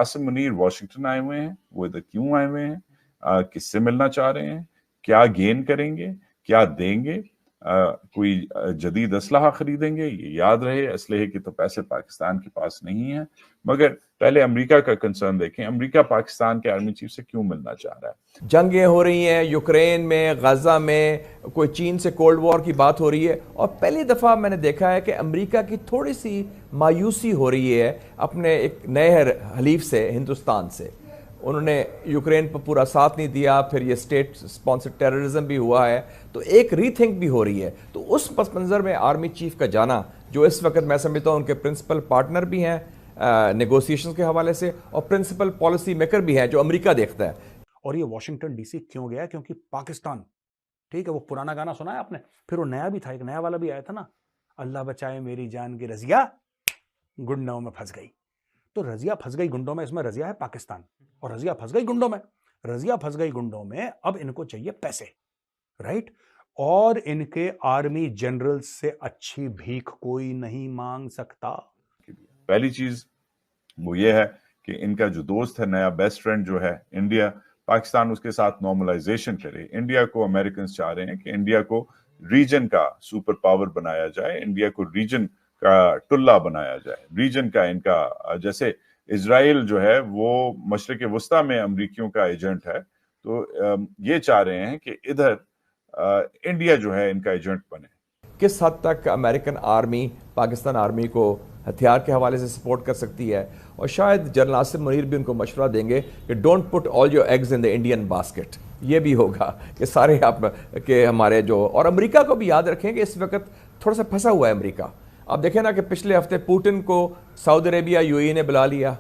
Asim Munir Washington आए हुए हैं, वो इधर क्यों आए हुए हैं, किससे मिलना चाह रहे हैं, क्या गेन करेंगे, क्या देंगे, कोई जदीद असलहा खरीदेंगे। ये याद रहे, असलहे के तो पैसे पाकिस्तान के पास नहीं है। मगर पहले अमेरिका का कंसर्न देखें, अमेरिका पाकिस्तान के आर्मी चीफ से क्यों मिलना चाह रहा है। जंगें हो रही हैं यूक्रेन में, गाजा में, कोई चीन से कोल्ड वॉर की बात हो रही है, और पहली दफ़ा मैंने देखा है कि अमेरिका की थोड़ी सी मायूसी हो रही है अपने एक नए हलीफ से, हिंदुस्तान से। उन्होंने यूक्रेन पर पूरा साथ नहीं दिया, फिर ये स्टेट स्पॉन्सर्ड टेररिज्म भी हुआ है, तो एक रीथिंक भी हो रही है। तो उस पस मंज़र में आर्मी चीफ का जाना, जो इस वक्त मैं समझता हूँ उनके प्रिंसिपल पार्टनर भी हैं नेगोशिएशंस के हवाले से, और प्रिंसिपल पॉलिसी मेकर भी हैं जो अमेरिका देखता है। और ये वॉशिंगटन डीसी क्यों गया? क्योंकि पाकिस्तान, ठीक है, वो पुराना गाना सुना है आपने, फिर वो नया भी था, एक नया वाला भी आया था ना, अल्लाह बचाए मेरी जान की रजिया गुंडों में फंस गई। तो रजिया फंस गई गुंडों में, इसमें रजिया है पाकिस्तान, और रजिया फंस गई गुंडों में। रजिया फंस गई गुंडों में, अब इनको चाहिए पैसे, राइट? और इनके आर्मी जनरल से अच्छी भीख कोई नहीं मांग सकता। पहली चीज वो ये है कि इनका जो दोस्त है, नया बेस्ट फ्रेंड जो है इंडिया, पाकिस्तान उसके साथ नॉर्मलाइजेशन करे। इंडिया को अमेरिकन चाह रहे हैं कि इंडिया को रीजन का सुपर पावर बनाया जाए, इंडिया को रीजन का टुल्ला बनाया जाए, रीजन का इनका, जैसे इजराइल जो है वो मशरिक वस्ता में अमरीकियों का एजेंट है, तो ये चाह रहे हैं कि इधर इंडिया जो है इनका एजेंट बने। किस हद तक अमेरिकन आर्मी पाकिस्तान आर्मी को हथियार के हवाले से सपोर्ट कर सकती है, और शायद जनरल आसिम मुनीर भी उनको मशवरा देंगे कि don't put all your eggs in the Indian basket. ये भी होगा कि सारे आप के हमारे जो, और अमेरिका को भी याद रखें कि इस वक्त थोड़ा सा फंसा हुआ है अमेरिका। आप देखें ना कि पिछले हफ्ते पुतिन को सऊदी अरेबिया यूएई ने बुला लिया,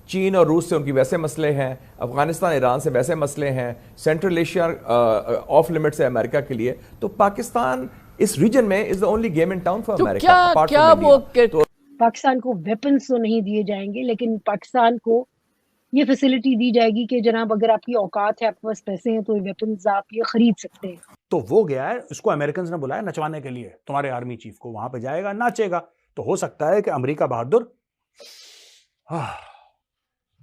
चीन और रूस से उनकी वैसे मसले हैं, अफगानिस्तान ईरान से वैसे मसले हैं, सेंट्रल एशिया ऑफ लिमिट्स है अमेरिका के लिए। तो पाकिस्तान इस रीजन में is the only game in town for America. क्या वो तो पाकिस्तान को वेपन्स तो नहीं दिए जाएंगे, लेकिन पाकिस्तान को ये फैसिलिटी दी जाएगी कि जनाब अगर आपकी औकात है, आपके पास पैसे हैं, तो वेपन्स आप ये खरीद सकते हैं। तो वो गया है, उसको अमेरिकन ने बुलाया नचवाने के लिए, तुम्हारे आर्मी चीफ को, वहां पे जाएगा नाचेगा। तो हो सकता है कि अमेरिका बहादुर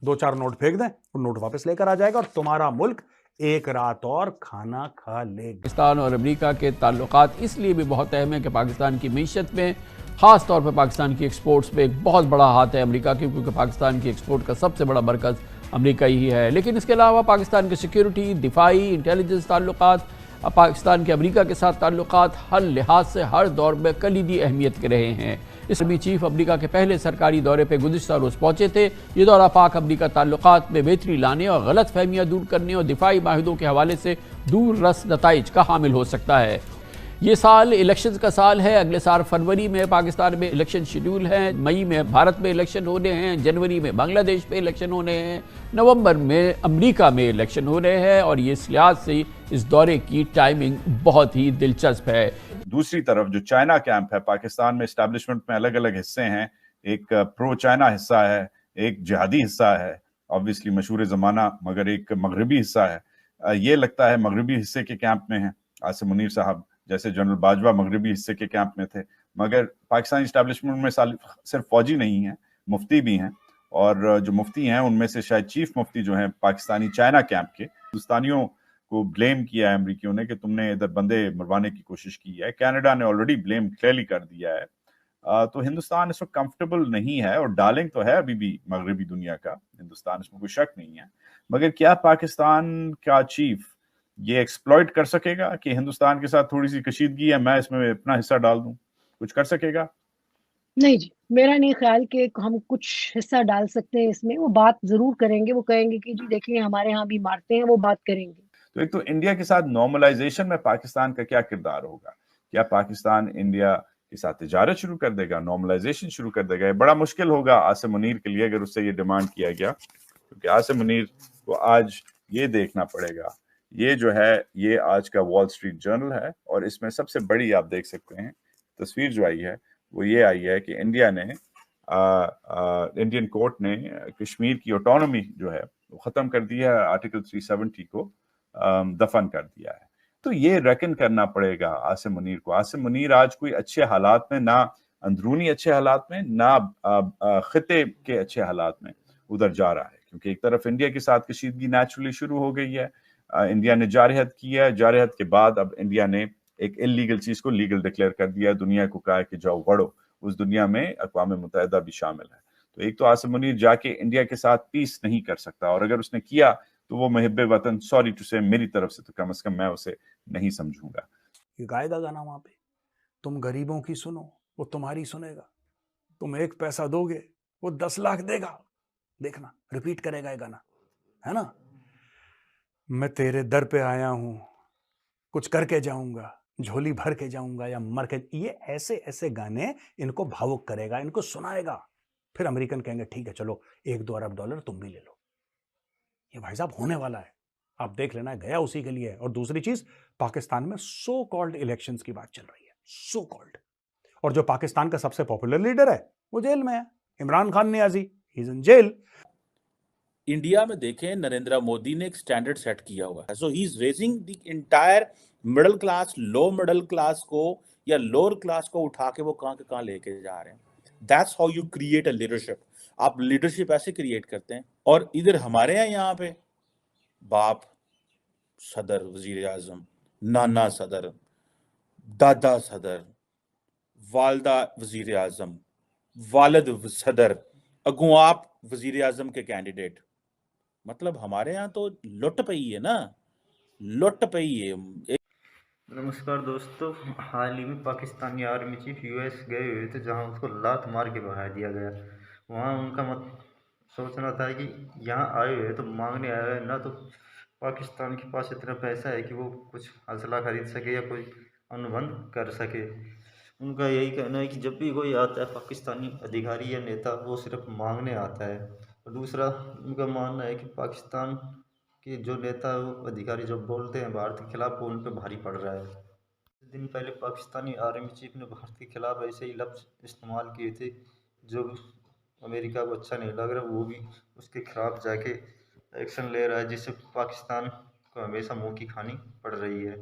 2-4 नोट फेंक दें, वो नोट वापस लेकर आ जाएगा और तुम्हारा मुल्क एक रात और खाना खा लेगा। पाकिस्तान और अमेरिका के ताल्लुकात इसलिए भी बहुत अहम है कि पाकिस्तान की मीशत में, ख़ास तौर पर पाकिस्तान की एक्सपोर्ट्स में एक बहुत बड़ा हाथ है अमेरिका की, क्योंकि पाकिस्तान की एक्सपोर्ट का सबसे बड़ा मरकज़ अमेरिका ही है। लेकिन इसके अलावा पाकिस्तान के सिक्योरिटी, दिफाई, इंटेलिजेंस ताल्लुकात, पाकिस्तान के अमेरिका के साथ ताल्लुकात हर लिहाज से हर दौर में कलीदी अहमियत के रहे हैं। इस आर्मी चीफ अमेरिका के पहले सरकारी दौरे पर गुज़िश्ता रोज़ पहुँचे थे। ये दौरा पाक अमेरिका ताल्लुकात में बेहतरी लाने और गलत फहमियाँ दूर करने और दिफाई माहिदों के हवाले से दूर रस नताइज का हामिल हो सकता है। ये साल इलेक्शंस का साल है। अगले साल फरवरी में पाकिस्तान में इलेक्शन शेड्यूल हैं, मई में भारत में इलेक्शन होने हैं, जनवरी में बांग्लादेश में इलेक्शन होने हैं, नवंबर में अमेरिका में इलेक्शन हो रहे हैं, और ये इस लिहाज से इस दौरे की टाइमिंग बहुत ही दिलचस्प है। दूसरी तरफ जो चाइना कैंप है, पाकिस्तान में इस्टेब्लिशमेंट में अलग अलग हिस्से हैं, एक प्रो चाइना हिस्सा है, एक जिहादी हिस्सा है, ऑब्वियसली मशहूर ज़माना, मगर एक मगरबी हिस्सा है। ये लगता है मगरबी हिस्से के कैंप में है आसिम मुनीर साहब, जैसे जनरल बाजवा मगरबी हिस्से के कैंप में थे। मगर पाकिस्तानी इस्टेब्लिशमेंट में सिर्फ फौजी नहीं है, मुफ्ती भी हैं, और जो मुफ्ती हैं उनमें से शायद चीफ मुफ्ती जो हैं पाकिस्तानी चाइना कैंप के, हिंदुस्तानियों को ब्लेम किया है अमरीकियों ने कि तुमने इधर बंदे मरवाने की कोशिश की है। कनाडा ने ऑलरेडी ब्लेम क्लियरली कर दिया है। तो हिंदुस्तान इसमें कंफर्टेबल नहीं है, और डार्लिंग तो है अभी भी मगरबी दुनिया का हिंदुस्तान, इसमें कोई शक नहीं है। मगर क्या पाकिस्तान का चीफ ये एक्सप्लॉइट कर सकेगा कि हिंदुस्तान के साथ थोड़ी सी कशीदगी है, मैं इसमें अपना हिस्सा डाल दूं? कुछ कर सकेगा? नहीं जी, मेरा नहीं ख्याल कि हम कुछ हिस्सा डाल सकते हैं इसमें। वो बात जरूर करेंगे, वो कहेंगे कि जी देखिए हमारे यहाँ भी मारते हैं, वो बात करेंगे। तो एक तो इंडिया के साथ नॉर्मलाइजेशन में पाकिस्तान का क्या किरदार होगा? क्या पाकिस्तान इंडिया के साथ तिजारत शुरू कर देगा, नॉर्मलाइजेशन शुरू कर देगा? ये बड़ा मुश्किल होगा आसिम मुनीर के लिए अगर उससे ये डिमांड किया गया, क्योंकि आसिम मुनीर को आज ये देखना पड़ेगा। ये जो है ये आज का वॉल स्ट्रीट जर्नल है, और इसमें सबसे बड़ी आप देख सकते हैं तस्वीर जो आई है वो ये आई है कि इंडिया ने इंडियन कोर्ट ने कश्मीर की ऑटोनॉमी जो है वो ख़त्म कर दिया है, आर्टिकल 370 को दफन कर दिया है। तो ये रेकन करना पड़ेगा आसिम मुनीर को। आसिम मुनीर आज कोई अच्छे हालात में, ना अंदरूनी अच्छे हालात में, ना खिते के अच्छे हालात में उधर जा रहा है। क्योंकि एक तरफ इंडिया के साथ कशीदगी नेचुरली शुरू हो गई है, इंडिया ने जारहत किया है, जारहत के बाद अब इंडिया ने एक इलीगल चीज को लीगल डिक्लेयर कर दिया, दुनिया को कहा कि जाओ बढ़ो, उस दुनिया में अक़वाम मुत्तहिदा भी शामिल है। तो एक तो आसिम मुनीर जाके इंडिया के साथ पीस नहीं कर सकता, और अगर उसने किया तो वो मुहिब्ब वतन, सॉरी टू से, मेरी तरफ से तो कम से कम मैं उसे नहीं समझूंगा। ये गाएगा गाना वहां पे, तुम गरीबों की सुनो वो तुम्हारी सुनेगा, तुम 1 पैसा दोगे वो 10 लाख देगा। देखना रिपीट करेगा ये गाना, है ना। मैं तेरे दर पे आया हूं, कुछ करके जाऊंगा, झोली भर के जाऊंगा या मर के। ये ऐसे ऐसे गाने इनको भावुक करेगा, इनको सुनाएगा। फिर अमेरिकन कहेंगे ठीक है चलो $1-2 अरब तुम भी ले लो। ये भाई साहब होने वाला है, आप देख लेना, गया उसी के लिए है। और दूसरी चीज, पाकिस्तान में सो कॉल्ड इलेक्शंस की बात चल रही है, सो कॉल्ड, और जो पाकिस्तान का सबसे पॉपुलर लीडर है वो जेल में है, Imran Khan Niazi, he is in jail. India में देखें, नरेंद्र मोदी ने एक स्टैंडर्ड सेट किया हुआ है। So he is raising the entire middle class, low middle class को या लोअर क्लास को उठा के वो कहां के कहां लेके जा रहे हैं। That's how you create a leadership. आप लीडरशिप ऐसे क्रिएट करते हैं। और इधर हमारे यहाँ पे बाप सदर, वजीर आजम, नाना सदर, दादा सदर, वालदा वजीर आजम, वालिद सदर, अगू आप वजीर आजम के कैंडिडेट। मतलब हमारे यहाँ तो लुट पई है ना, लुट पई है। नमस्कार दोस्तों, हाल ही में पाकिस्तानी आर्मी चीफ यूएस गए हुए थे, जहां उसको लात मार के भगा दिया गया। वहां उनका मत सोचना था कि यहाँ आए हुए तो मांगने आए हुए, ना तो पाकिस्तान के पास इतना पैसा है कि वो कुछ असला खरीद सके या कोई अनुबंध कर सके। उनका यही कहना है कि जब भी कोई आता है पाकिस्तानी अधिकारी या नेता, वो सिर्फ मांगने आता है। और दूसरा उनका मानना है कि पाकिस्तान कि जो नेता वो अधिकारी जो बोलते हैं भारत के खिलाफ, वो उन पर भारी पड़ रहा है। कुछ दिन पहले पाकिस्तानी आर्मी चीफ ने भारत के खिलाफ ऐसे ही लफ्ज़ इस्तेमाल किए थे जो अमेरिका को अच्छा नहीं लग रहा। वो भी उसके खिलाफ जाके एक्शन ले रहा है, जिससे पाकिस्तान को हमेशा मुंह की खानी पड़ रही है।